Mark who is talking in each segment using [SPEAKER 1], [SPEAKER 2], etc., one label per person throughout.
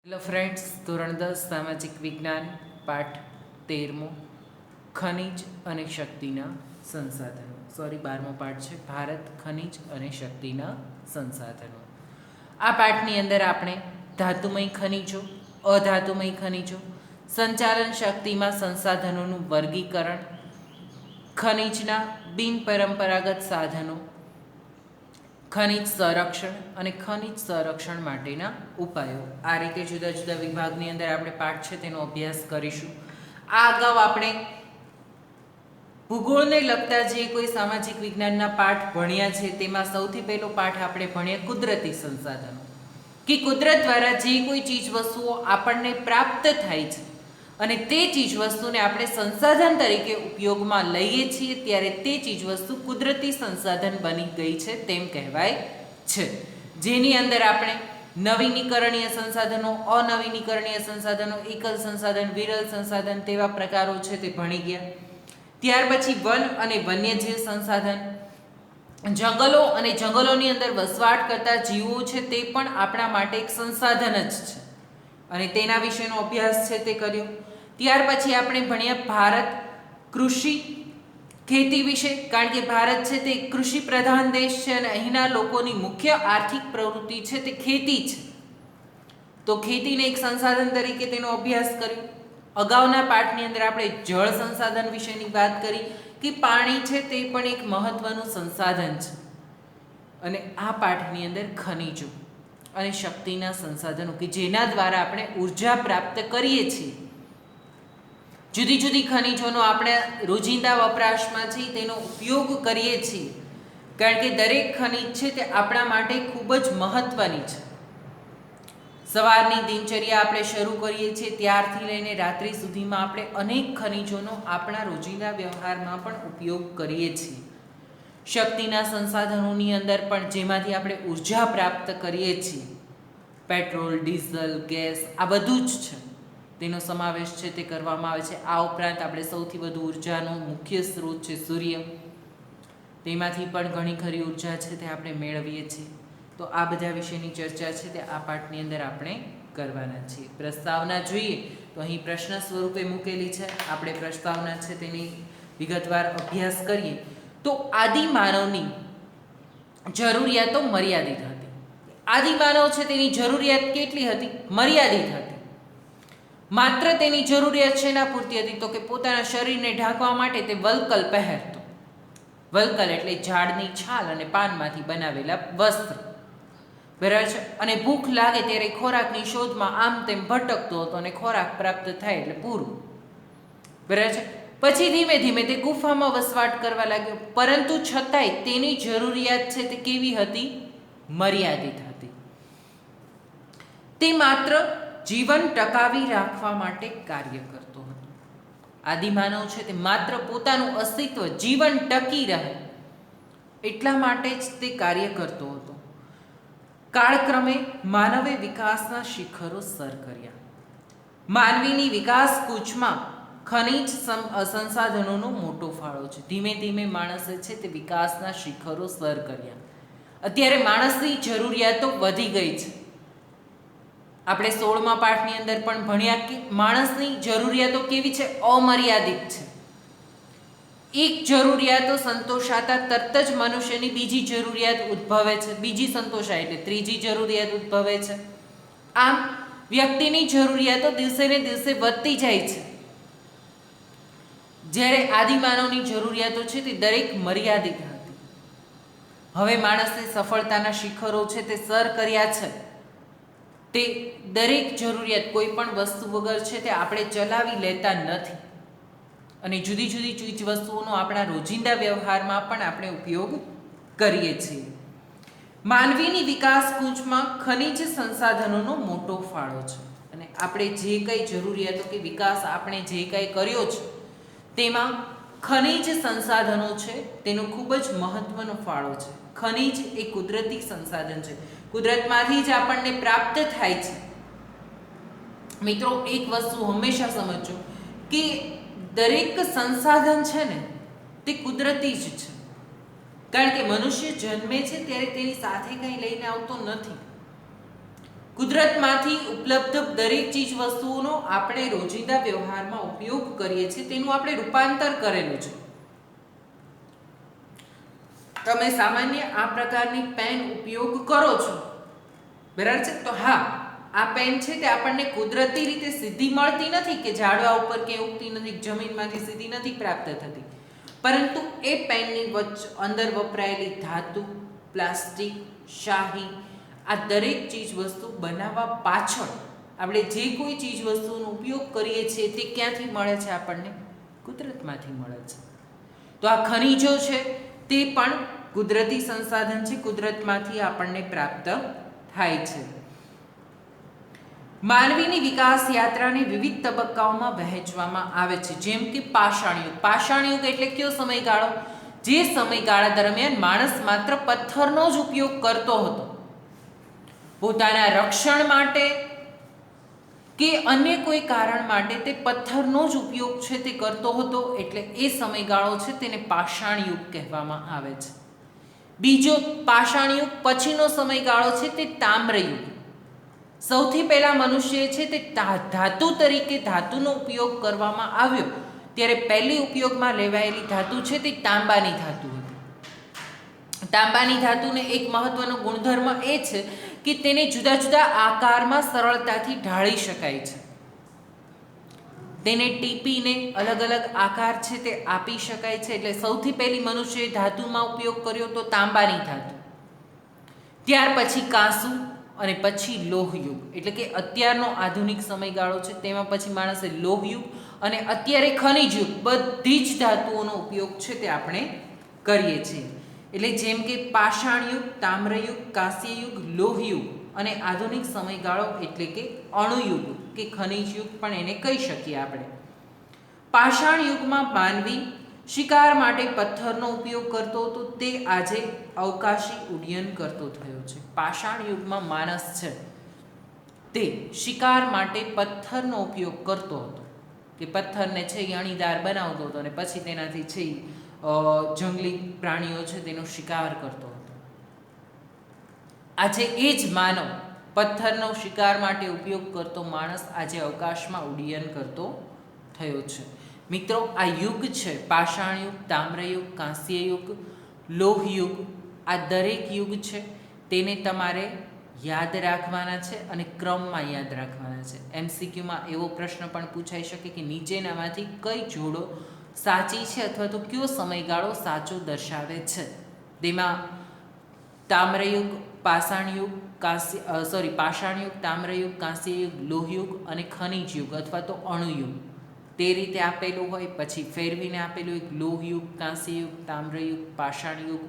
[SPEAKER 1] Hello friends, ધોરણ 10 સામાજિક વિજ્ઞાન પાઠ 13મો ખનિજ અને શક્તિના સંસાધનો. સોરી, 12મો પાઠ છે ભારત ખનિજ અને શક્તિના સંસાધનો. આ પાઠની અંદર આપણે ધાતુમય ખનિજો, અધાતુમય ખનિજો, સંચાલન શક્તિમાં સંસાધનોનું વર્ગીકરણ, ખનિજના બિનપરંપરાગત સાધનો, ખનિજ સંરક્ષણ અને ખનિજ સંરક્ષણ માટેના ઉપાયો, આ રીતે જુદા જુદા વિભાગની અંદર આપણે પાઠ છે તેનો અભ્યાસ કરીશું. આ અગાઉ આપણે ભૂગોળને લગતા જે કોઈ સામાજિક વિજ્ઞાનના પાઠ ભણ્યા છે તેમાં સૌથી પહેલો પાઠ આપણે ભણ્યા કુદરતી સંસાધનો, કે કુદરત દ્વારા જે કોઈ ચીજ વસ્તુઓ આપણને પ્રાપ્ત થાય છે અને તે ચીજ વસ્તુને આપણે સંસાધન તરીકે ઉપયોગમાં લઈએ છીએ ત્યારે તે ચીજ વસ્તુ કુદરતી સંસાધન બની ગઈ છે તેમ કહેવાય છે. જેની અંદર આપણે નવીનીકરણીય સંસાધનો, અનવીનીકરણીય સંસાધનો, એકલ સંસાધન, વિરલ સંસાધન તેવા પ્રકારો છે તે ભણી ગયા. ત્યાર પછી વન અને વન્યજીવ સંસાધન, જંગલો અને જંગલોની અંદર વસવાટ કરતા જીવો છે તે પણ આપણા માટે એક સંસાધન જ છે અને તેના વિશેનો અભ્યાસ છે તે કર્યો. ત્યાર પછી આપણે ભણ્યા ભારત કૃષિ ખેતી વિશે, કારણ કે ભારત છે તે કૃષિ પ્રધાન દેશ છે અને અહીંના લોકોની મુખ્ય આર્થિક પ્રવૃત્તિ છે તે ખેતી છે, તો ખેતીને એક સંસાધન તરીકે તેનો અભ્યાસ કર્યો. અગાઉના પાઠની અંદર આપણે જળ સંસાધન વિશેની વાત કરી કે પાણી છે તે પણ એક મહત્વનું સંસાધન છે અને આ પાઠની અંદર ખનિજો અને શક્તિના સંસાધનો કે જેના દ્વારા આપણે ઉર્જા પ્રાપ્ત કરીએ છીએ. જુદી જુદી ખનિજોનો આપણે રોજિંદા વપરાશમાં છે તેનો ઉપયોગ કરીએ છીએ, કારણ કે દરેક ખનિજ છે તે આપણા માટે ખૂબ જ મહત્વની છે. સવારની દિનચર્યા આપણે શરૂ કરીએ છીએ ત્યારથી લઈને રાત્રિ સુધીમાં આપણે અનેક ખનિજોનો આપણા રોજિંદા વ્યવહારમાં પણ ઉપયોગ કરીએ છીએ. શક્તિના સંસાધનોની અંદર પણ જેમાંથી આપણે ઉર્જા પ્રાપ્ત કરીએ છીએ, પેટ્રોલ, ડીઝલ, ગેસ આ બધું જ છે તેનો સમાવેશ છે તે કરવામાં આવે છે. આ ઉપરાંત આપણે સૌથી વધુ ઉર્જાનો મુખ્ય સ્ત્રોત છે સૂર્ય, તેમાંથી પણ ઘણી ખરી ઉર્જા છે તે આપણે મેળવીએ છીએ. તો આ બધા વિશેની ચર્ચા છે તે આ પાઠની અંદર આપણે કરવાના છીએ. પ્રસ્તાવના જોઈએ તો અહીં પ્રશ્ન સ્વરૂપે મૂકેલી છે, આપણે પ્રસ્તાવના છે તેની વિગતવાર અભ્યાસ કરીએ તો આદિમાનવની જરૂરિયાતો મર્યાદિત હતી. આદિમાનવ છે તેની જરૂરિયાત કેટલી હતી? મર્યાદિત હતી. માત્ર તેની જરૂરિયાત શેના પૂરતી હતી? તો કે પોતાના શરીરને ઢાંકવા માટે તે વલ્કલ પહેરતો. વલ્કલ એટલે ઝાડની છાલ અને પાનમાંથી બનાવેલા વસ્ત્ર, બરાબર છે. અને ભૂખ લાગે ત્યારે ખોરાકની શોધમાં આમ તેમ ભટકતો હતો અને ખોરાક પ્રાપ્ત થાય એટલે પૂરું, બરાબર છે. પછી ધીમે ધીમે તે ગુફામાં વસવાટ કરવા લાગ્યો, પરંતુ છતાંય તેની જરૂરિયાત છે તે કેવી હતી? મર્યાદિત હતી. તે માત્ર જીવન ટકાવી રાખવા માટે કાર્ય કરતો હતો. આદિમાનવ છે તે માત્ર પોતાનું અસ્તિત્વ, જીવન ટકી રહે એટલા માટે જ તે કાર્ય કરતો હતો. કાળક્રમે માનવે વિકાસના શિખરો સર કર્યા. માનવીની વિકાસ કૂચમાં ખનિજ સંસાધનોનો મોટો ફાળો છે. ધીમે ધીમે માણસે છે તે વિકાસના શિખરો સર કર્યા. અત્યારે માણસની જરૂરિયાતો વધી ગઈ છે. આપણે 16મા પાઠની અંદર પણ ભણ્યા કે માણસની જરૂરિયાતો કેવી છે? અમર્યાદિત છે. એક જરૂરિયાતો સંતોષાતા તરત જ મનુષ્યની બીજી જરૂરિયાત ઉદ્ભવે છે, બીજી સંતોષાય એટલે ત્રીજી જરૂરિયાત ઉદ્ભવે છે. આમ વ્યક્તિની જરૂરિયાતો દિવસે ને દિવસે વધતી જાય છે, જ્યારે આદિમાનવની જરૂરિયાતો છે તે દરેક મર્યાદિત હતી. હવે માણસે સફળતાના શિખરો છે તે સર કર્યા છે. તે દરેક જરૂરિયાત કોઈ પણ વસ્તુ વગર છે તે આપણે ચલાવી લેતા નથી અને જુદી જુદી ચીજ વસ્તુઓનો આપણા રોજિંદા વ્યવહારમાં પણ આપણે ઉપયોગ કરીએ છીએ. માનવીની વિકાસ કૂચમાં ખનિજ સંસાધનોનો મોટો ફાળો છે અને આપણે જે કંઈ જરૂરિયાતો કે વિકાસ આપણે જે કંઈ કર્યો છે તેમાં ખનિજ સંસાધનો છે તેનો ખૂબ જ મહત્વનો ફાળો છે. ખનિજ એ કુદરતી સંસાધન છે, કુદરતમાંથી જ આપણને પ્રાપ્ત થાય છે. મિત્રો, એક વસ્તુ હંમેશા સમજજો કે દરેક સંસાધન છે ને તે કુદરતી જ છે, કારણ કે મનુષ્ય જન્મે છે ત્યારે તેની સાથે કંઈ લઈને આવતો નથી. કુદરતમાંથી ઉપલબ્ધ દરેક ચીજ વસ્તુઓનો આપણે રોજિંદા વ્યવહારમાં ઉપયોગ કરીએ છીએ તેનું આપણે રૂપાંતર કરેલું છે. તમે સામાન્ય આ પ્રકારની પેન ઉપયોગ કરો છો, બરાબર છે? તો હા, આ પેન છે તે આપણને કુદરતી રીતે સીધી મળતી નથી, કે ઝાડવા ઉપર કે ઉગતી નથી, જમીનમાંથી સીધી નથી પ્રાપ્ત થતી, પરંતુ એ પેનની અંદર વપરાયેલી ધાતુ, પ્લાસ્ટિક, શાહી, આ દરેક ચીજ વસ્તુ બનાવવા પાછળ આપણે જે કોઈ ચીજ વસ્તુનો ઉપયોગ કરીએ છીએ તે ક્યાંથી મળે છે? આપણને કુદરતમાંથી મળે છે. તો આ ખનિજો છે તે પણ કુદરતી સંસાધન છે, કુદરતમાંથી આપણને પ્રાપ્ત થાય છે. માનવીની વિકાસ યાત્રાને વિવિધ તબક્કાઓમાં વહેંચવામાં આવે છે, જેમ કે પાષાણ યુગ. પાષાણ યુગ એટલે કયો સમયગાળો? જે સમયગાળા દરમિયાન માણસ માત્ર પથ્થરનો જ ઉપયોગ કરતો હતો, પોતાના રક્ષણ માટે કે અન્ય કોઈ કારણ માટે તે પથ્થરનો જ ઉપયોગ છે તે કરતો હતો, એટલે એ સમયગાળો છે તેને પાષાણ યુગ કહેવામાં આવે છે. બીજો પાષાણ યુગ પછીનો સમયગાળો છે તે તામ્ર યુગ. સૌથી પહેલા મનુષ્ય છે તે ધાતુ તરીકે ધાતુનો ઉપયોગ કરવામાં આવ્યો, ત્યારે પહેલી ઉપયોગમાં લેવાયેલી ધાતુ છે તે તાંબાની ધાતુ હતી. તાંબાની ધાતુને એક મહત્વનો ગુણધર્મ એ છે કે તેને જુદા જુદા આકારમાં સરળતાથી ઢાળી શકાય છે. તેને ટીપીને અલગ અલગ આકાર છે તે આપી શકાય છે. એટલે સૌથી પહેલી મનુષ્યએ ધાતુમાં ઉપયોગ કર્યો તો તાંબાની ધાતુ, ત્યાર પછી કાંસુ અને પછી લોહયુગ. એટલે કે અત્યારનો આધુનિક સમયગાળો છે તેમાં પછી માણસે લોહયુગ અને અત્યારે ખનિજ યુગ, બધી જ ધાતુઓનો ઉપયોગ છે તે આપણે કરીએ છીએ. એટલે જેમ કે પાષાણ યુગ, તામ્રયુગ, કાંસ્ય યુગ, લોહયુગ અને આધુનિક સમયગાળો એટલે કે અણુયુગ કે ખનિજ યુગ પણ એને કહી શકીએ આપણે. પાષાણ યુગમાં માનવી શિકાર માટે પથ્થરનો ઉપયોગ કરતો હતો, તે આજે અવકાશી ઉડ્ડયન કરતો થયો છે. પાષાણ યુગમાં માણસ છે તે શિકાર માટે પથ્થરનો ઉપયોગ કરતો હતો, કે પથ્થરને છે એ અણીદાર બનાવતો હતો અને પછી તેનાથી છે જંગલી પ્રાણીઓ છે તેનો શિકાર કરતો હતો. આજે એ જ માનવ પથ્થરનો શિકાર માટે ઉપયોગ કરતો માણસ આજે અવકાશમાં ઉડ્ડયન કરતો થયો છે. મિત્રો, આ યુગ છે પાષાણ યુગ, તામ્રયુગ, કાંસ્ય યુગ, લોહયુગ, આ દરેક યુગ છે તેને તમારે યાદ રાખવાના છે અને ક્રમમાં યાદ રાખવાના છે. MCQમાં એવો પ્રશ્ન પણ પૂછાઈ શકે કે નીચેનામાંથી કઈ જોડો સાચી છે અથવા તો કયો સમયગાળો સાચો દર્શાવે છે? તેમાં તામ્રયુગ, પાષાણ યુગ, પાષાણ યુગ, તામ્રયુગ, કાંસ્ય યુગ, લોહયુગ અને ખનિજ યુગ અથવા તો અણુયુગ તે રીતે આપેલું હોય. પછી ફેરવીને આપેલું એક લોહયુગ, કાંસ્ય યુગ, તામ્રયુગ, પાષાણ યુગ,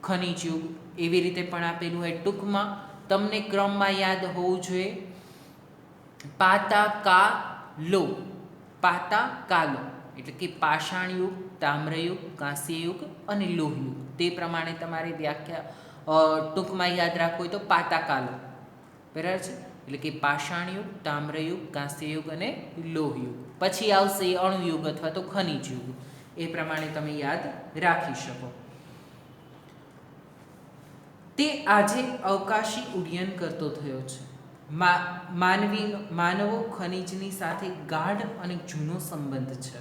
[SPEAKER 1] ખનિજ યુગ એવી રીતે પણ આપેલું હોય. ટૂંકમાં તમને ક્રમમાં યાદ હોવું જોઈએ. પાતા કા લો, પાતા કાલો એટલે કે પાષાણ યુગ, તામ્રયુગ, કાંસ્ય યુગ અને લોહયુગ. તે પ્રમાણે તમારે વ્યાખ્યા ટૂંકમાં યાદ રાખવું હોય તો પાતા કાલો, બરાબર છે? એટલે કે પાષાણ યુગ, તામ્રયુગ, કાંસ્ય યુગ અને લોહયુગ. પછી આવશે અણુયુગ અથવા તો ખનિજ યુગ. એ પ્રમાણે તમે યાદ રાખી શકો. તે આજે અવકાશી ઉડ્ડયન કરતો થયો છે. માનવો ખનિજની સાથે ગાઢ અને જૂનો સંબંધ છે.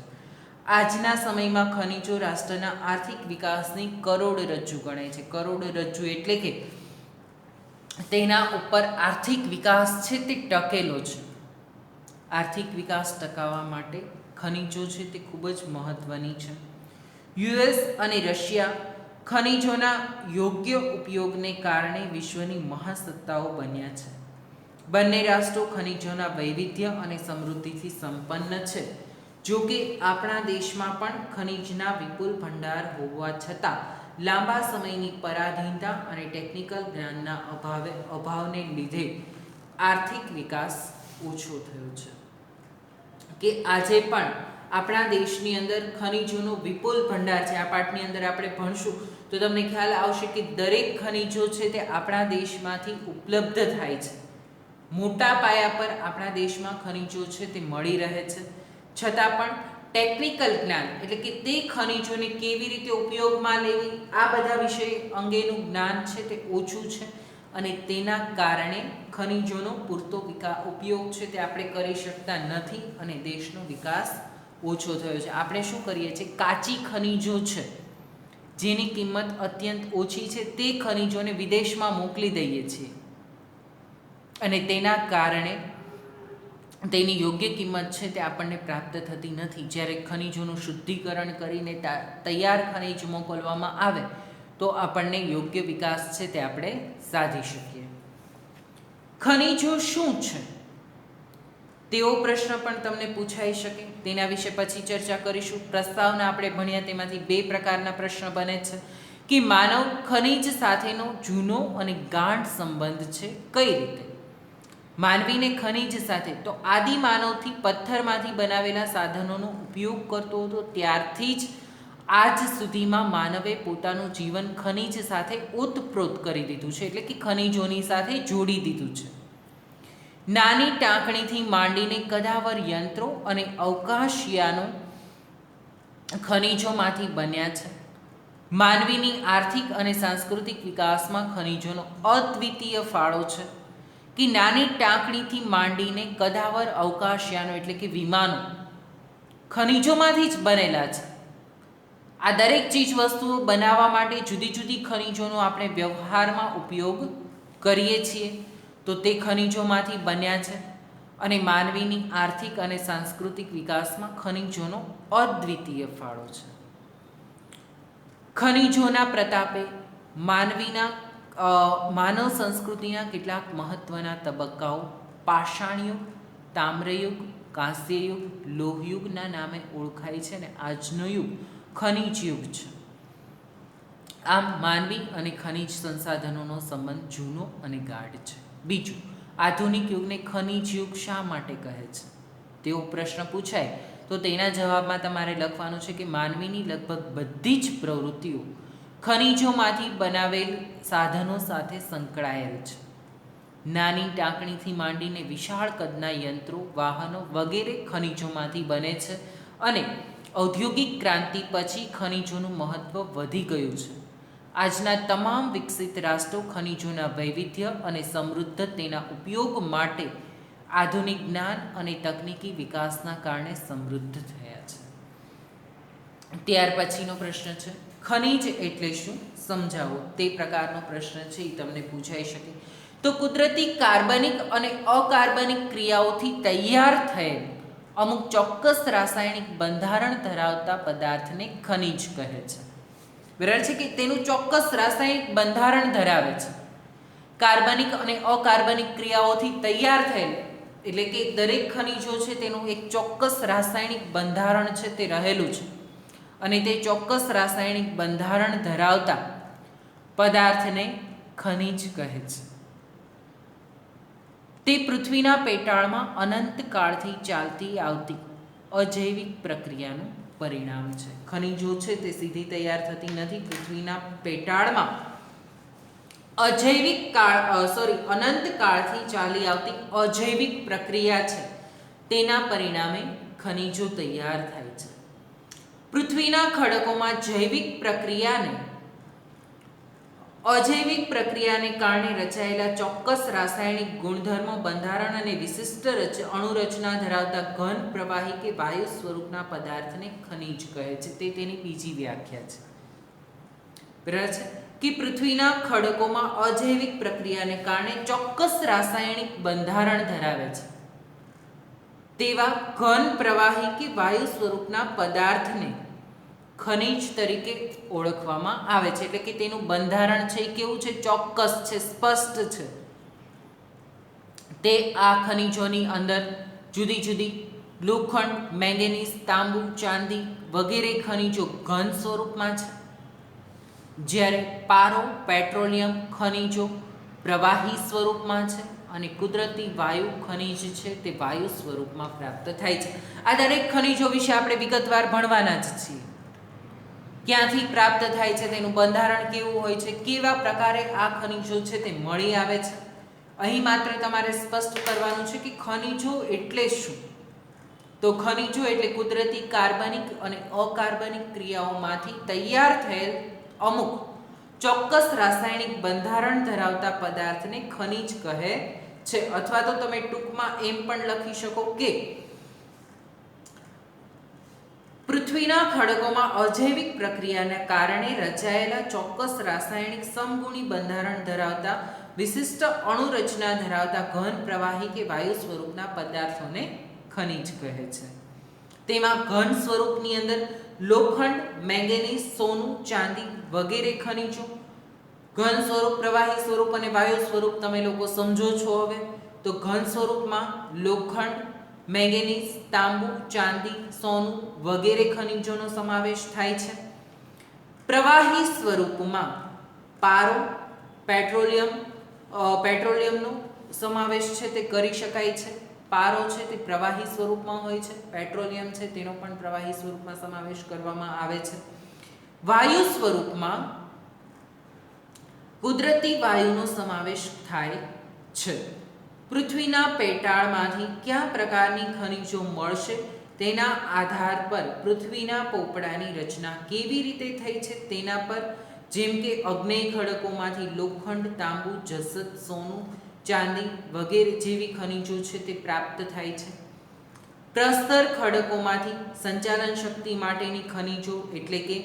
[SPEAKER 1] આજના સમયમાં ખનિજો રાષ્ટ્રના આર્થિક વિકાસની કરોડરજ્જુ ગણાય છે. કરોડરજ્જુ એટલે કે તેના ઉપર આર્થિક વિકાસ છે તે ટકેલો છે. આર્થિક વિકાસ ટકાવવા માટે ખનિજો છે તે ખૂબ જ મહત્ત્વની છે. US અને રશિયા ખનિજોના યોગ્ય ઉપયોગને કારણે વિશ્વની મહાસત્તાઓ બન્યા છે. બંને રાષ્ટ્રો ખનિજોના વૈવિધ્ય અને સમૃદ્ધિથી સંપન્ન છે. જો કે આપણા દેશમાં પણ ખનિજના વિપુલ ભંડાર હોવા છતાં લાંબા સમયની પરાધીનતા અને ટેકનિકલ જ્ઞાનના અભાવને લીધે આર્થિક વિકાસ ઓછો થયો છે. કે આજે પણ આપણા દેશની અંદર ખનિજોનો વિપુલ ભંડાર છે. આ પાઠની અંદર આપણે ભણશું તો તમને ખ્યાલ આવશે કે દરેક ખનિજો છે તે આપણા દેશમાંથી ઉપલબ્ધ થાય છે. મોટા પાયા પર આપણા દેશમાં ખનિજો છે તે મળી રહે છે. છતાં પણ ટેકનિકલ જ્ઞાન એટલે કે તે ખનિજોને કેવી રીતે ઉપયોગમાં લેવી આ બધા વિષય અંગેનું જ્ઞાન છે તે ઓછું છે. અને તેના કારણે ખનિજોનો પૂરતો ઉપયોગ છે તે આપણે કરી શકતા નથી અને દેશનો વિકાસ ઓછો થયો છે. આપણે શું કરીએ છીએ, કાચી ખનિજો છે જેની કિંમત અત્યંત ઓછી છે તે ખનિજોને વિદેશમાં મોકલી દઈએ છીએ અને તેના કારણે તેની યોગ્ય કિંમત છે તે આપણને પ્રાપ્ત થતી નથી. જ્યારે ખનિજોનું શુદ્ધિકરણ કરીને તૈયાર ખનિજ મોકલવામાં આવે તો આપણને યોગ્ય વિકાસ છે તે આપણે સાધી શકીએ. ખનિજો શું છે તેવો પ્રશ્ન પણ તમને પૂછાઈ શકે, તેના વિશે પછી ચર્ચા કરીશું. પ્રસ્તાવના આપણે ભણ્યા તેમાંથી 2 પ્રકારના પ્રશ્ન બને છે કે માનવ ખનિજ સાથેનો જૂનો અને ગાઢ સંબંધ છે. કઈ રીતે માનવીને ખનિજ સાથે, તો આદિ માનવથી પથ્થરમાંથી બનાવેલા સાધનોનો ઉપયોગ કરતો હતો ત્યારથી જ આજ સુધીમાં માનવે પોતાનું જીવન ખનિજ સાથે ઓતપ્રોત કરી દીધું છે, એટલે કે ખનિજોની સાથે જોડી દીધું છે. નાની ટાંકણીથી માંડીને કદાવર યંત્રો અને અવકાશયાનો ખનિજોમાંથી બન્યા છે. માનવીની આર્થિક અને સાંસ્કૃતિક વિકાસમાં ખનિજોનો અદ્વિતીય ફાળો છે કે નાની ટાંકણીથી માંડીને કદાવર અવકાશયાનો એટલે કે વિમાનો ખનિજોમાંથી જ બનેલા છે. આ દરેક ચીજ વસ્તુઓ બનાવવા માટે જુદી જુદી ખનિજોનો આપણે વ્યવહારમાં ઉપયોગ કરીએ છીએ, તો તે ખનિજોમાંથી બન્યા છે અને માનવીની આર્થિક અને સાંસ્કૃતિક વિકાસમાં ખનિજોનો અદ્વિતીય ફાળો છે. ખનિજોના પ્રતાપે માનવ સંસ્કૃતિના કેટલાક મહત્વના તબક્કાઓ પાષાણયુગ, તામ્રયુગ, કાંસ્યયુગ, લોહયુગના નામે ઓળખાય છે અને આજનો યુગ ખનિજ યુગ છે. આમ માનવી અને ખનિજ સંસાધનોનો સંબંધ જૂનો અને ગાઢ છે. બીજું, આધુનિક યુગને ખનિજ યુગ શા માટે કહે છે તેવો પ્રશ્ન પૂછાય તો તેના જવાબમાં તમારે લખવાનું છે કે માનવીની લગભગ બધી જ પ્રવૃત્તિઓ ખનિજોમાંથી બનાવેલ સાધનો સાથે સંકળાયેલ છે. નાની ટાંકણીથી માંડીને વિશાળ કદના યંત્રો, વાહનો વગેરે ખનિજોમાંથી બને છે અને ઔદ્યોગિક ક્રાંતિ પછી ખનિજોનું મહત્ત્વ વધી ગયું છે. આજના તમામ વિકસિત રાષ્ટ્રો ખનિજોના વૈવિધ્ય અને સમૃદ્ધ તેના ઉપયોગ માટે આધુનિક જ્ઞાન અને તકનીકી વિકાસના કારણે સમૃદ્ધ થયા છે. ત્યાર પછીનો પ્રશ્ન છે ખનિજ એટલે શું, સમજાવો. તે પ્રકારનો પ્રશ્ન છે એ તમને પૂછાઈ શકે. તો કુદરતી કાર્બનિક અને અકાર્બનિક ક્રિયાઓથી તૈયાર થયેલ અમુક ચોક્કસ રાસાયણિક બંધારણ ધરાવતા પદાર્થને ખનિજ કહે છે. બરાબર છે કે તેનું ચોક્કસ રાસાયણિક બંધારણ ધરાવે છે. કાર્બનિક અને અકાર્બનિક ક્રિયાઓથી તૈયાર થયેલ એટલે કે દરેક ખનિજો છે તેનું એક ચોક્કસ રાસાયણિક બંધારણ છે તે રહેલું છે અને તે ચોક્કસ રાસાયણિક બંધારણ ધરાવતા પદાર્થને ખનિજ કહે છે. તે પૃથ્વીના પેટાળમાં અનંતકાળથી ચાલતી આવતી અજૈવિક પ્રક્રિયાનું પરિણામ છે. ખનિજો છે તે સીધી તૈયાર થતી નથી. પૃથ્વીના પેટાળમાં અનંતકાળથી ચાલી આવતી અજૈવિક પ્રક્રિયા છે તેના પરિણામે ખનિજો તૈયાર થાય છે. પૃથ્વીના ખડકોમાં અજૈવિક પ્રક્રિયાને કારણે રચાયેલા ચોક્કસ રાસાયણિક ગુણધર્મો, બંધારણ અને વિશિષ્ટ અણુરચના ધરાવતા ઘન, પ્રવાહી કે વાયુ સ્વરૂપના પદાર્થને ખનિજ કહે છે. તે તેની બીજી વ્યાખ્યા છે. બરાબર છે કે પૃથ્વીના ખડકોમાં અજૈવિક પ્રક્રિયાને કારણે ચોક્કસ રાસાયણિક બંધારણ ધરાવે છે તેવા ઘન, પ્રવાહી કે વાયુ સ્વરૂપના પદાર્થને ખનિજ તરીકે ઓળખવામાં આવે છે. એટલે કે તેનું બંધારણ છે એ કેવું છે, ચોક્કસ છે, સ્પષ્ટ છે. તે આ ખનિજોની અંદર જુદી જુદી લોખંડ, મેંગેનીઝ, તાંબુ, ચાંદી વગેરે ખનિજો ઘન સ્વરૂપમાં છે, જ્યારે પારો, પેટ્રોલિયમ ખનિજો પ્રવાહી સ્વરૂપમાં છે અને કુદરતી વાયુ ખનિજ છે તે વાયુ સ્વરૂપમાં પ્રાપ્ત થાય છે. આ દરેક ખનિજો વિશે આપણે વિગતવાર ભણવાના જ છીએ. ક્યાંથી પ્રાપ્ત થાય છે, તેનું બંધારણ કેવું હોય છે, કેવા પ્રકારે આ ખનિજો છે તે મળી આવે છે. અહીં માત્ર તમારે સ્પષ્ટ કરવાનું છે કે ખનિજો એટલે શું. તો ખનિજો એટલે કુદરતી કાર્બનિક અને અકાર્બનિક ક્રિયાઓમાંથી તૈયાર થયેલ અમુક ચોક્કસ રાસાયણિક બંધારણ ધરાવતા પદાર્થને ખનિજ કહે છે. અથવા તો તમે ટૂંકમાં એમ પણ લખી શકો કે પૃથ્વીના ખડકોમાં અજૈવિક પ્રક્રિયાના કારણે રચાયેલા ચોક્કસ રાસાયણિક સમગુણી બંધારણ ધરાવતા વિશિષ્ટ અણુરચના ધરાવતા ઘન પ્રવાહી કે વાયુ સ્વરૂપના પદાર્થોને ખનિજ કહે છે. તેમાં ઘન સ્વરૂપની અંદર લોખંડ, મેંગેનીઝ, સોનું, ચાંદી વગેરે ખનિજો. ઘન સ્વરૂપ, પ્રવાહી સ્વરૂપ અને વાયુ સ્વરૂપ તમે લોકો સમજો છો. હવે તો ઘન સ્વરૂપમાં લોખંડ, મેંગેનીઝ, તાંબુ, ચાંદી, સોનું વગેરે ખનિજોનો સમાવેશ થાય છે. પ્રવાહી સ્વરૂપમાં પારો, પેટ્રોલિયમનો સમાવેશ છે તે કરી શકાય છે. પારો છે તે પ્રવાહી સ્વરૂપમાં હોય છે. પેટ્રોલિયમ છે તેનો પણ પ્રવાહી સ્વરૂપમાં સમાવેશ કરવામાં આવે છે. વાયુ સ્વરૂપમાં કુદરતી વાયુનો સમાવેશ થાય છે. પૃથ્વીના પેટાળમાંથી કયા પ્રકારની ખનિજો મળશે તેના આધાર પર પૃથ્વીના પોપડાની રચના કેવી રીતે થઈ છે તેના પર, જેમ કે અગ્નેય ખડકોમાંથી લોખંડ, તાંબુ, જસત, સોનું, ચાંદી વગેરે જેવી ખનિજો છે તે પ્રાપ્ત થાય છે. પ્રસ્તર ખડકોમાંથી સંચાલન શક્તિ માટેની ખનિજો એટલે કે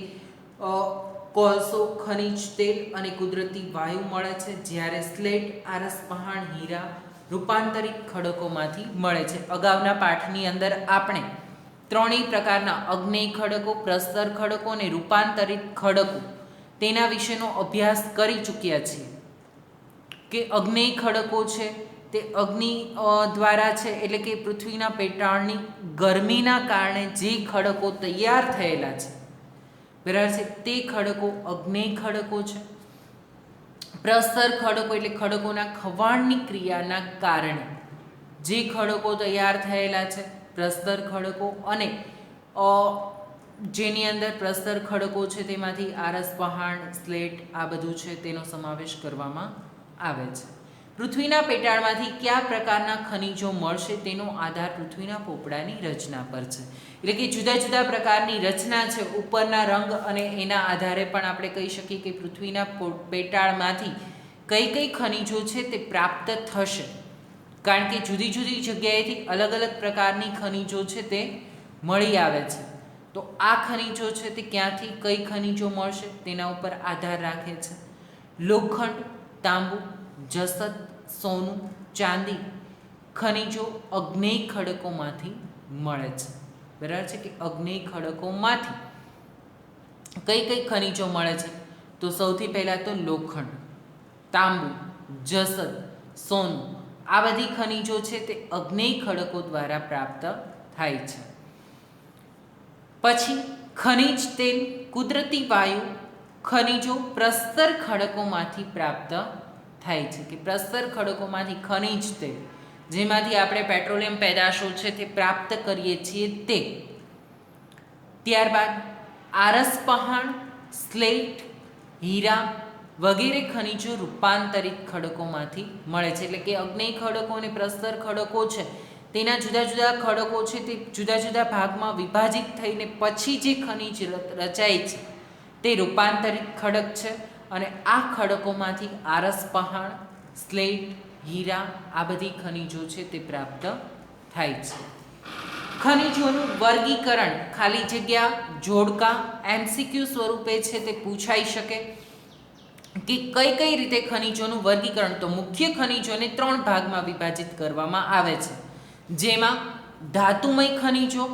[SPEAKER 1] કોલસો, ખનિજ તેલ અને કુદરતી વાયુ મળે છે. જ્યારે સ્લેટ, આરસ પહાણ, હીરા રૂપાંતરિત ખડકોમાંથી મળે છે. અગાઉના પાઠની અંદર આપણે ત્રણેય પ્રકારના અગ્નેય ખડકો, પ્રસ્તર ખડકો અને રૂપાંતરિત ખડકો તેના વિશેનો અભ્યાસ કરી ચૂક્યા છીએ કે અગ્નેય ખડકો છે તે અગ્નિ દ્વારા છે એટલે કે પૃથ્વીના પેટાળની ગરમીના કારણે જે ખડકો તૈયાર થયેલા છે બરાબર છે તે ખડકો અગ્નેય ખડકો છે. પ્રસ્તર ખડકો એટલે ખડકોના ખવાણની ક્રિયાના કારણે જે ખડકો તૈયાર થયેલા છે પ્રસ્તર ખડકો, અને જેની અંદર પ્રસ્તર ખડકો છે તેમાંથી આરસ પહાણ, સ્લેટ આ બધું છે તેનો સમાવેશ કરવામાં આવે છે. પૃથ્વીના પેટાળમાંથી કયા પ્રકારના ખનિજો મળશે તેનો આધાર પૃથ્વીના પોપડાની રચના પર છે. એટલે કે જુદા જુદા પ્રકારની રચના છે, ઉપરના રંગ અને એના આધારે પણ આપણે કહી શકીએ કે પૃથ્વીના પેટાળમાંથી કઈ કઈ ખનિજો છે તે પ્રાપ્ત થશે. કારણ કે જુદી જુદી જગ્યાએથી અલગ અલગ પ્રકારની ખનિજો છે તે મળી આવે છે. તો આ ખનિજો છે તે ક્યાંથી કઈ ખનિજો મળશે તેના ઉપર આધાર રાખે છે. લોખંડ, તાંબુ, જસત, સોનું, ચાંદી ખનિજો અગ્નેય ખડકોમાંથી મળે છે. બરાબર છે કે અગ્નેય ખડકોમાંથી કઈ કઈ ખનિજો મળે છે? તો સૌથી પહેલાં તો લોખંડ, તાંબુ, જસત, સોનું આ બધી ખનિજો છે તે અગ્નેય ખડકો દ્વારા પ્રાપ્ત થાય છે. પછી ખનિજ તેલ, કુદરતી વાયુ ખનિજો પ્રસ્તર ખડકોમાંથી પ્રાપ્ત થાય છે કે પ્રસ્તર ખડકોમાંથી ખનિજ તેલ જેમાંથી આપણે પેટ્રોલિયમ પેદાશો છે તે પ્રાપ્ત કરીએ છીએ તે. ત્યારબાદ આરસ પહાણ, સ્લેટ, હીરા વગેરે ખનિજો રૂપાંતરિત ખડકોમાંથી મળે છે. એટલે કે અગ્નેય ખડકો અને પ્રસ્તર ખડકો છે તેના જુદા જુદા ખડકો છે તે જુદા જુદા ભાગમાં વિભાજિત થઈને પછી જે ખનિજ રચાય છે તે રૂપાંતરિત ખડક છે. અને આ ખડકોમાંથી આરસ પહાણ, સ્લેટ, હીરા આ બધી ખનિજો છે તે પ્રાપ્ત થાય છે. ખનિજોનું વર્ગીકરણ ખાલી જગ્યા, જોડકા, એમસીક્યુ સ્વરૂપે છે તે પૂછાઈ શકે કે કઈ કઈ રીતે ખનિજોનું વર્ગીકરણ. તો મુખ્ય ખનિજોને 3 ભાગમાં વિભાજિત કરવામાં આવે છે, જેમાં ધાતુમય ખનિજો,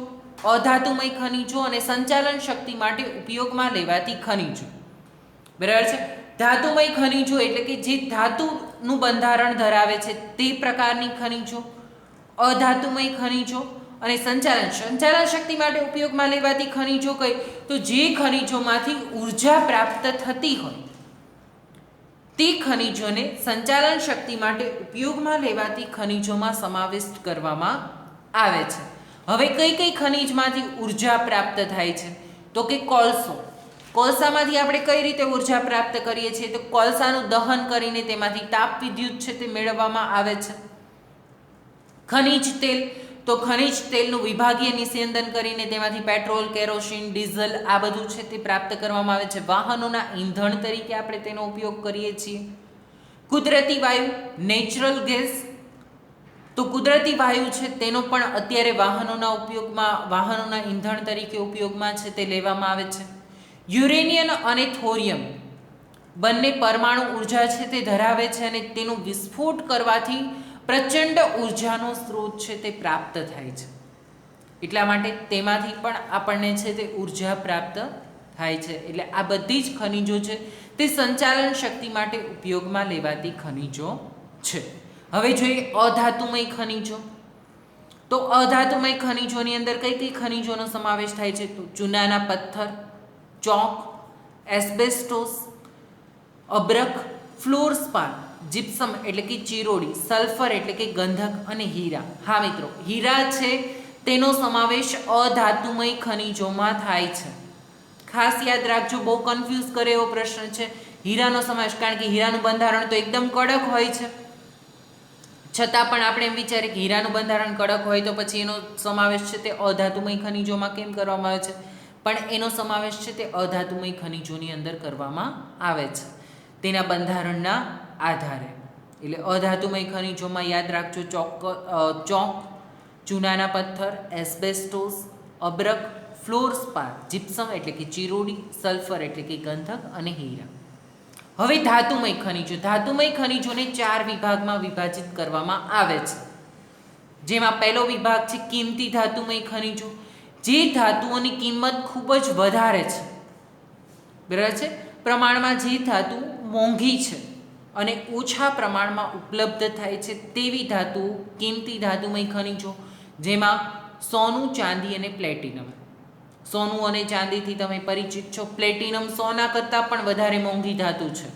[SPEAKER 1] અધાતુમય ખનિજો અને સંચાલન શક્તિ માટે ઉપયોગમાં લેવાતી ખનિજો. બરાબર છે. ધાતુમય ખનિજો એટલે કે જે ધાતુનું બંધારણ ધરાવે છે તે પ્રકારની ખનિજો, અધાતુમય ખનિજો અને સંચાલન શક્તિ માટે ઉપયોગમાં લેવાતી ખનિજો કઈ? તો જે ખનિજોમાંથી ઉર્જા પ્રાપ્ત થતી હોય તે ખનિજોને સંચાલન શક્તિ માટે ઉપયોગમાં લેવાતી ખનિજોમાં સમાવિષ્ટ કરવામાં આવે છે. હવે કઈ કઈ ખનિજમાંથી ઉર્જા પ્રાપ્ત થાય છે? તો કે કોલસો. કોલસામાંથી આપણે કઈ રીતે ઉર્જા પ્રાપ્ત કરીએ છીએ? તો કોલસાનું દહન કરીને તેમાંથી તાપ વિદ્યુત છે તે મેળવવામાં આવે છે. ખનિજ તેલ, તો ખનિજ તેલનું વિભાગીય નિસ્યંદન કરીને તેમાંથી પેટ્રોલ, કેરોસીન, ડીઝલ આ બધું છે તે પ્રાપ્ત કરવામાં આવે છે. વાહનોના ઈંધણ તરીકે આપણે તેનો ઉપયોગ કરીએ છીએ. કુદરતી વાયુ, નેચરલ ગેસ, તો કુદરતી વાયુ છે તેનો પણ અત્યારે વાહનોના ઈંધણ તરીકે ઉપયોગમાં છે તે લેવામાં આવે છે. યુરેનિયમ અને થોરિયમ બંને પરમાણુ ઉર્જા છે તે ધરાવે છે અને તેનો વિસ્ફોટ કરવાથી પ્રચંડ ઉર્જાનો સ્ત્રોત છે તે પ્રાપ્ત થાય છે. એટલા માટે તેમાંથી પણ આપણને છે તે ઉર્જા પ્રાપ્ત થાય છે. એટલે આ બધી જ ખનિજો છે તે સંચાલન શક્તિ માટે ઉપયોગમાં લેવાતી ખનિજો છે. હવે જોઈએ અધાતુમય ખનિજો. તો અધાતુમય ખનિજોની અંદર કઈ કઈ ખનિજોનો સમાવેશ થાય છે? તો ચૂનાના પથ્થર, ચોક, એસ્બેસ્ટોસ, અબ્રક, ફ્લોરસ્પાર, જીપ્સમ એટલે કે ચિરોડી, સલ્ફર એટલે કે ગંધક અને હીરા. હા મિત્રો, હીરા છે તેનો સમાવેશ અધાતુમય ખનિજોમાં થાય છે. ખાસ યાદ રાખજો, બહુ કન્ફ્યુઝ કરે એવો પ્રશ્ન છે હીરાનો સમાવેશ, કારણ કે હીરાનું બંધારણ તો એકદમ કડક હોય છે. છતાં પણ આપણે એમ વિચારીએ કે હીરાનું બંધારણ કડક હોય તો પછી એનો સમાવેશ છે તે અધાતુમય ખનિજોમાં કેમ કરવામાં આવે છે? પણ એનો સમાવેશ છે તે અધાતુમય ખનિજોની અંદર કરવામાં આવે છે તેના બંધારણના આધારે. એટલે અધાતુમય ખનિજોમાં યાદ રાખજો ચોક, ચૂનાના પથ્થર, એસ્બેસ્ટોસ, અબ્રક, ફ્લોરસ્પાર, જીપ્સમ એટલે કે ચિરોડી, સલ્ફર એટલે કે ગંધક અને હીરા. હવે ધાતુમય ખનિજો. ધાતુમય ખનિજોને 4 વિભાગમાં વિભાજિત કરવામાં આવે છે. જેમાં પહેલો વિભાગ છે કિંમતી ધાતુમય ખનિજો, જે ધાતુઓની કિંમત ખૂબ જ વધારે છે. બરાબર છે? પ્રમાણમાં જે ધાતુ મોંઘી છે અને ઓછા પ્રમાણમાં ઉપલબ્ધ થાય છે તેવી ધાતુઓ કિંમતી ધાતુમય ખનિજો, જેમાં સોનું, ચાંદી અને પ્લેટિનમ. સોનું અને ચાંદીથી તમે પરિચિત છો. પ્લેટિનમ સોના કરતાં પણ વધારે મોંઘી ધાતુ છે.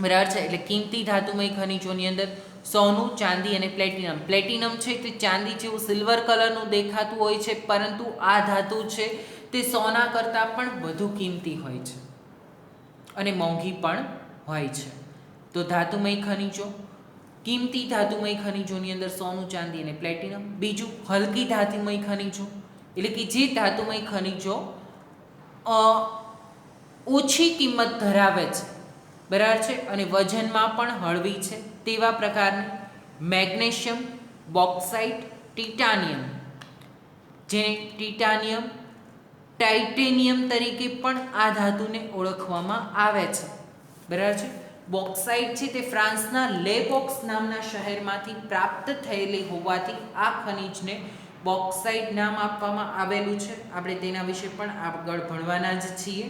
[SPEAKER 1] બરાબર છે? એટલે કિંમતી ધાતુમય ખનિજોની અંદર સોનું, ચાંદી અને પ્લેટિનમ. પ્લેટિનમ છે તે ચાંદી જેવું સિલ્વર કલરનું દેખાતું હોય છે, પરંતુ આ ધાતુ છે તે સોના કરતાં પણ વધુ કિંમતી હોય છે અને મોંઘી પણ હોય છે. તો ધાતુમય ખનિજો, કિંમતી ધાતુમય ખનિજોની અંદર સોનું, ચાંદી અને પ્લેટિનમ. બીજું હલકી ધાતુમય ખનિજો, એટલે કે જે ધાતુમય ખનિજો ઓછી કિંમત ધરાવે છે, બરાબર છે, અને વજનમાં પણ હળવી છે તેવા પ્રકારની મેગ્નેશિયમ, બોક્સાઇટ, ટિટાનિયમ, જેને ટિટાનિયમ, ટાઇટેનિયમ તરીકે પણ આ ધાતુને ઓળખવામાં આવે છે. બરાબર છે? બોક્સાઇટ છે તે ફ્રાન્સના લેબોક્સ નામના શહેરમાંથી પ્રાપ્ત થયેલી હોવાથી આ ખનિજને બોક્સાઇટ નામ આપવામાં આવેલું છે. આપણે તેના વિશે પણ આગળ ભણવાના જ છીએ.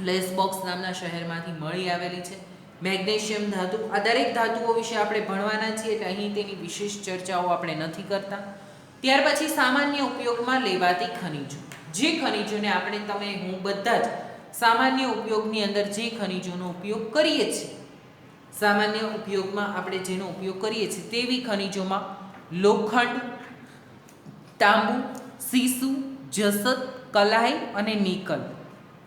[SPEAKER 1] લેસબોક્સ નામના શહેરમાંથી મળી આવેલી છે. મેગ્નેશિયમ ધાતુ, આ દરેક ધાતુઓ વિશે આપણે ભણવાના છીએ એટલે અહીં તેની વિશેષ ચર્ચાઓ આપણે નથી કરતા. ત્યાર પછી સામાન્ય ઉપયોગમાં લેવાતી ખનિજો. જે ખનિજોને આપણે, તમે, હું બધા જ સામાન્ય ઉપયોગની અંદર જે ખનિજોનો ઉપયોગ કરીએ છીએ, સામાન્ય ઉપયોગમાં આપણે જેનો ઉપયોગ કરીએ છીએ તેવી ખનિજોમાં લોખંડ, તાંબુ, સીસુ, જસત, કલાઈ અને નિકલ.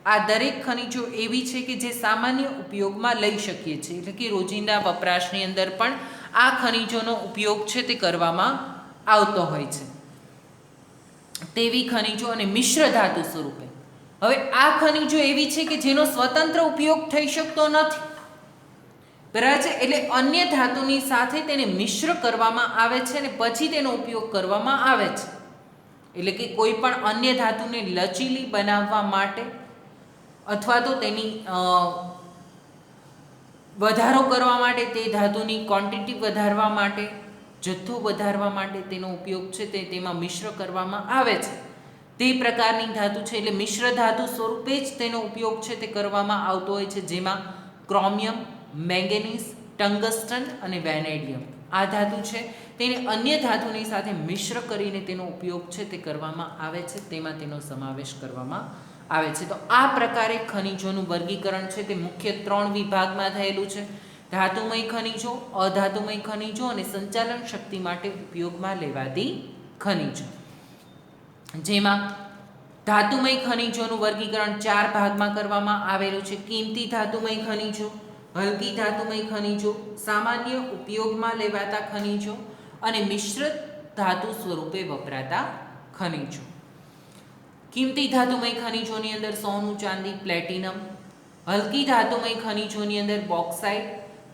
[SPEAKER 1] આ દરેક ખનિજો એવી છે કે જે સામાન્ય ઉપયોગમાં લઈ શકીએ છીએ, એટલે કે રોજિંદા વપરાશની અંદર પણ આ ખનિજોનો ઉપયોગ છે તે કરવામાં આવતો હોય છે તેવી ખનિજો. અને મિશ્ર ધાતુ સ્વરૂપે, હવે આ ખનિજો એવી છે કે જેનો સ્વતંત્ર ઉપયોગ થઈ શકતો નથી. બરાબર છે? એટલે અન્ય ધાતુની સાથે તેને મિશ્ર કરવામાં આવે છે અને પછી તેનો ઉપયોગ કરવામાં આવે છે. એટલે કે કોઈ પણ અન્ય ધાતુને લચીલી બનાવવા માટે અથવા તો તેની વધારો કરવા માટે, તે ધાતુની ક્વોન્ટિટી વધારવા માટે, જથ્થો વધારવા માટે તેનો ઉપયોગ છે તે તેમાં મિશ્ર કરવામાં આવે છે. તે પ્રકારની ધાતુ છે. એટલે મિશ્ર ધાતુ સ્વરૂપે જ તેનો ઉપયોગ છે તે કરવામાં આવતો હોય છે, જેમાં ક્રોમિયમ, મેંગેનીઝ, ટંગસ્ટન અને વેનેડિયમ આ ધાતુ છે તેને અન્ય ધાતુની સાથે મિશ્ર કરીને તેનો ઉપયોગ છે તે કરવામાં આવે છે, તેમાં તેનો સમાવેશ કરવામાં આવે છે. તો આ પ્રકારે ખનિજોનું વર્ગીકરણ છે તે મુખ્ય 3 વિભાગમાં થયેલું છે: ધાતુમય ખનિજો, અધાતુમય ખનિજો અને સંચાલન શક્તિ માટે ઉપયોગમાં લેવાતી ખનિજો. જેમાં ધાતુમય ખનિજોનું વર્ગીકરણ 4 ભાગમાં કરવામાં આવેલું છે: કિંમતી ધાતુમય ખનિજો, હલકી ધાતુમય ખનિજો, સામાન્ય ઉપયોગમાં લેવાતા ખનિજો અને મિશ્ર ધાતુ સ્વરૂપે વપરાતા ખનિજો. કિંમતી ધાતુમય ખનિજોની અંદર સોનું, ચાંદી, પ્લેટિનમ. હલકી ધાતુમય ખનિજોની અંદર બોક્સાઇટ,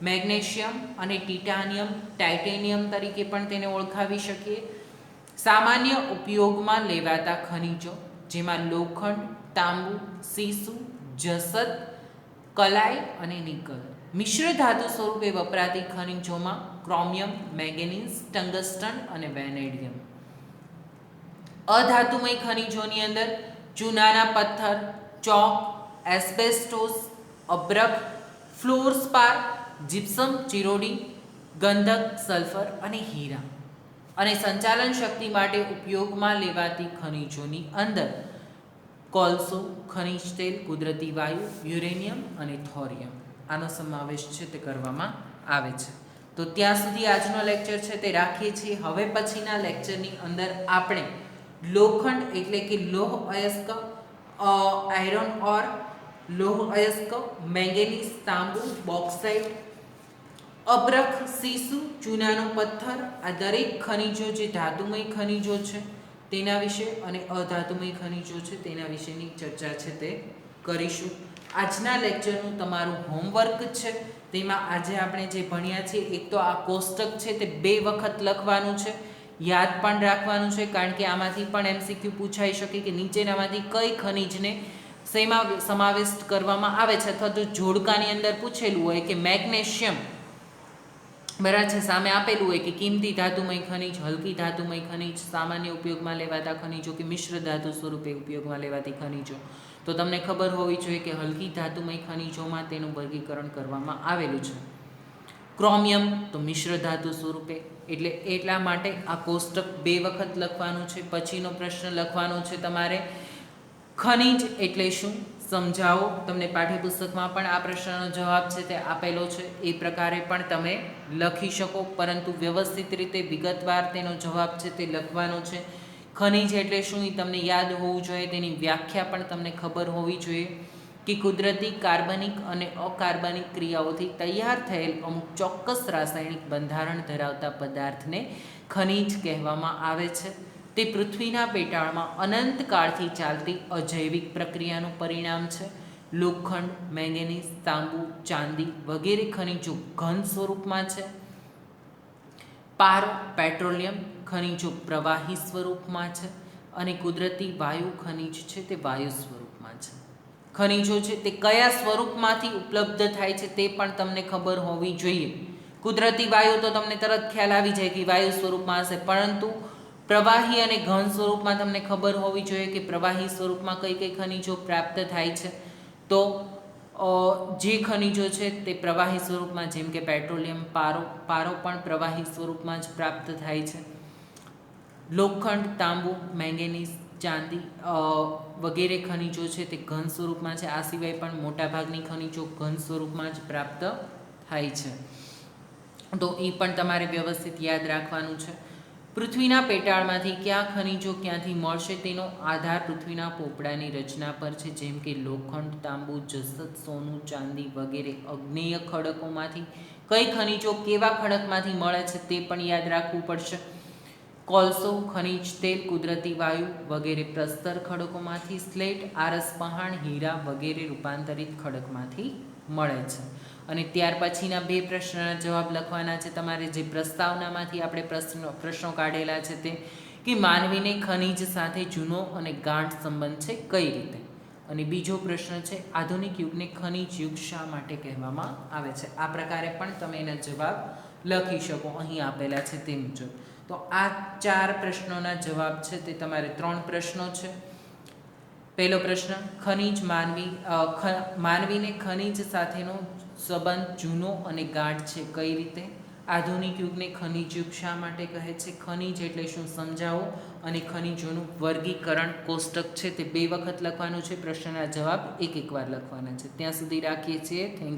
[SPEAKER 1] મેગ્નેશિયમ અને ટિટાનિયમ, ટાઇટેનિયમ તરીકે પણ તેને ઓળખાવી શકીએ. સામાન્ય ઉપયોગમાં લેવાતા ખનિજો જેમાં લોખંડ, તાંબુ, સીસુ, જસત, કલાય અને નિકલ. મિશ્ર ધાતુ સ્વરૂપે વપરાતી ખનિજોમાં ક્રોમિયમ, મેંગેનીઝ, ટંગસ્ટન અને વેનેડિયમ. અધાતુમય ખનિજોની અંદર ચૂનાના પથ્થર, ચોક, એસ્બેસ્ટોસ, અબ્રક, ફ્લોરસ્પાર, જીપ્સમ, ચિરોડી, ગંધક, સલ્ફર અને હીરા. અને સંચાલન શક્તિ માટે ઉપયોગમાં લેવાતી ખનિજોની અંદર કોલસો, ખનિજ તેલ, કુદરતી વાયુ, યુરેનિયમ અને થોરિયમ આનો સમાવેશ છે તે કરવામાં આવે છે. તો ત્યાં સુધી આજનો લેક્ચર છે તે રાખીએ છીએ. હવે પછીના લેક્ચરની અંદર આપણે લોખંડ એટલે કે લોહ અયસ્ક, આયરન ઓર, લોહ અયસ્ક, મેંગેનીઝ, તાંબુ, બોક્સાઇટ, અબ્રક, સીસુ, ચૂનાનો પથ્થર આ દરેક ખનિજો જે ધાતુમય ખનિજો છે તેના વિશે અને અધાતુમય ખનિજો છે તેના વિશેની ચર્ચા છે તે કરીશું. આજના લેક્ચરનું તમારું હોમવર્ક છે તેમાં આજે આપણે જે ભણ્યા છીએ એક તો આ કોષ્ટક છે તે 2 વખત લખવાનું છે, યાદ પણ રાખવાનું છે કારણ કે આમાંથી પણ MCQ પૂછાઈ શકે કે નીચેનામાંથી કઈ ખનિજને શેમાં સમાવેશ કરવામાં આવે છે અથવા તો જોડકાની અંદર પૂછેલું હોય કે મેગ્નેશિયમ બરાબર છે, સામે આપેલું હોય કે કિંમતી ધાતુમય ખનિજ, હલકી ધાતુમય ખનિજ, સામાન્ય ઉપયોગમાં લેવાતા ખનિજો કે મિશ્ર ધાતુ સ્વરૂપે ઉપયોગમાં લેવાતી ખનિજો. તો તમને ખબર હોવી જોઈએ કે હલકી ધાતુમય ખનિજોમાં તેનું વર્ગીકરણ કરવામાં આવેલું છે. ક્રોમિયમ તો મિશ્ર ધાતુ સ્વરૂપે, એટલે એટલા માટે આ કોષ્ટક 2 વખત લખવાનું છે. પછીનો પ્રશ્ન લખવાનો છે તમારે ખનિજ એટલે શું સમજાવો. તમને પાઠ્યપુસ્તકમાં પણ આ પ્રશ્નનો જવાબ છે તે આપેલો છે, એ પ્રકારે પણ તમે લખી શકો, પરંતુ વ્યવસ્થિત રીતે વિગતવાર તેનો જવાબ છે તે લખવાનો છે. ખનિજ એટલે શું એ તમને યાદ હોવું જોઈએ, તેની વ્યાખ્યા પણ તમને ખબર હોવી જોઈએ કે કુદરતી કાર્બનિક અને અકાર્બનિક ક્રિયાઓથી તૈયાર થયેલ અમુક ચોક્કસ રાસાયણિક બંધારણ ધરાવતા પદાર્થને ખનિજ કહેવામાં આવે છે. તે પૃથ્વીના પેટાળમાં અનંતકાળથી ચાલતી અજૈવિક પ્રક્રિયાનું પરિણામ છે. લોખંડ, મેંગેનીઝ, તાંબુ, ચાંદી વગેરે ખનિજો ઘન સ્વરૂપમાં છે. પારો, પેટ્રોલિયમ ખનિજો પ્રવાહી સ્વરૂપમાં છે અને કુદરતી વાયુ ખનિજ છે તે વાયુ સ્વરૂપમાં છે. ખનિજો છે તે કયા સ્વરૂપમાંથી ઉપલબ્ધ થાય છે તે પણ તમને ખબર હોવી જોઈએ. કુદરતી વાયુ તો તમને તરત ખ્યાલ આવી જાય કે વાયુ સ્વરૂપમાં હશે, પરંતુ પ્રવાહી અને ઘન સ્વરૂપમાં તમને ખબર હોવી જોઈએ કે પ્રવાહી સ્વરૂપમાં કઈ કઈ ખનિજો પ્રાપ્ત થાય છે. તો જે ખનિજો છે તે પ્રવાહી સ્વરૂપમાં, જેમ કે પેટ્રોલિયમ, પારો પણ પ્રવાહી સ્વરૂપમાં જ પ્રાપ્ત થાય છે. લોખંડ, તાંબુ, મેંગેનીઝ, ચાંદી વગેરે ખનિજો છે તે ઘન સ્વરૂપમાં છે. આ સિવાય પણ મોટાભાગની ખનિજો ઘન સ્વરૂપમાં જ પ્રાપ્ત થાય છે. તો એ પણ તમારે વ્યવસ્થિત યાદ રાખવાનું છે. પૃથ્વીના પેટાળમાંથી કયા ખનિજો ક્યાંથી મળશે તેનો આધાર પૃથ્વીના પોપડાની રચના પર છે, જેમ કે લોખંડ, તાંબુ, જસત, સોનું, ચાંદી વગેરે અગ્નેય ખડકોમાંથી. કઈ ખનિજો કેવા ખડકમાંથી મળે છે તે પણ યાદ રાખવું પડશે. કોલસો, ખનિજ તેલ, કુદરતી વાયુ વગેરે પ્રસ્તર ખડકોમાંથી. સ્લેટ, આરસ પહાણ, હીરા વગેરે રૂપાંતરિત ખડકમાંથી મળે છે. અને ત્યાર પછીના 2 પ્રશ્નના જવાબ લખવાના છે તમારે, જે પ્રસ્તાવનામાંથી આપણે પ્રશ્નો કાઢેલા છે તે કે માનવીને ખનિજ સાથે જૂનો અને ગાઢ સંબંધ છે કઈ રીતે. અને બીજો પ્રશ્ન છે આધુનિક યુગને ખનિજ યુગ શા માટે કહેવામાં આવે છે. આ પ્રકારે પણ તમે એના જવાબ લખી શકો અહીં આપેલા છે તે મુજબ. તો આ 4 પ્રશ્નોના જવાબ છે તે તમારે 3 પ્રશ્નો છે. પહેલો પ્રશ્ન, ખનિજ માનવીને ખનિજ સાથેનો સંબંધ જૂનો અને ગાઢ છે કઈ રીતે. આધુનિક યુગને ખનિજ યુગ શા માટે કહે છે. ખનિજ એટલે શું સમજાવો. અને ખનિજોનું વર્ગીકરણ કોષ્ટક છે તે 2 વખત લખવાનું છે. પ્રશ્નના જવાબ એક વાર લખવાના છે. ત્યાં સુધી રાખીએ છીએ. Thank you.